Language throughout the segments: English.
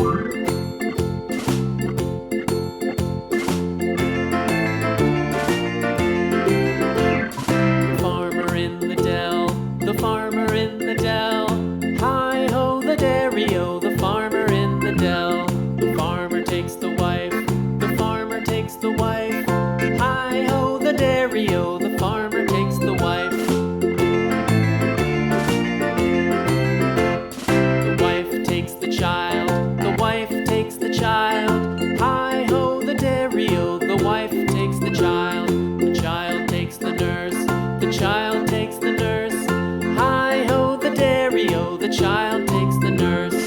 Farmer in the dell, the farmer in the dell. Hi-ho the dairy-o, the farmer in the dell. The farmer takes the wife, the farmer takes the wife. Hi-ho the dairy-o, the farmer takes the wife. The wife takes the child, the wife takes the child. Hi-ho the dairy-o, the wife takes the child. The child takes the nurse, the child takes the nurse. Hi-ho the dairy-o, the child takes the nurse.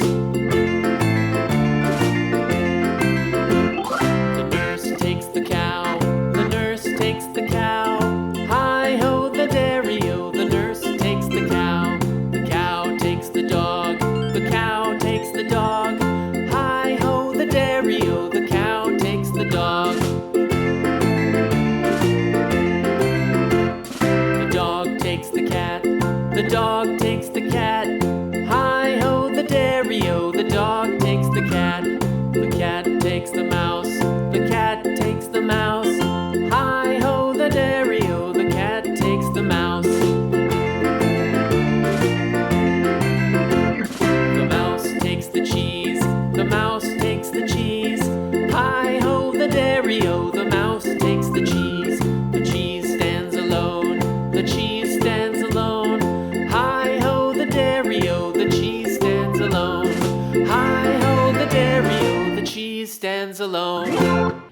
The nurse takes the cow, the nurse takes the cow. Hi-ho the dairy-o, the nurse takes the cow. The cow takes the dog, the cow takes the dog. Hi-ho the dairy-o, the cow takes the dog. The dog takes the cat, the dog takes the cat. Hi-ho the dairy-o, the dog takes the cat. The cat takes the mouse, the cat takes the mouse. Hi-ho the dairy-o, the cat takes the mouse. The mouse takes the cheese, the mouse takes the cheese. Hi-ho the dairy-o, the mouse takes the cheese. The cheese stands alone, the cheese stands alone. Hi-ho the dairy-o, the cheese stands alone. Hi-ho the dairy-o, the cheese stands alone.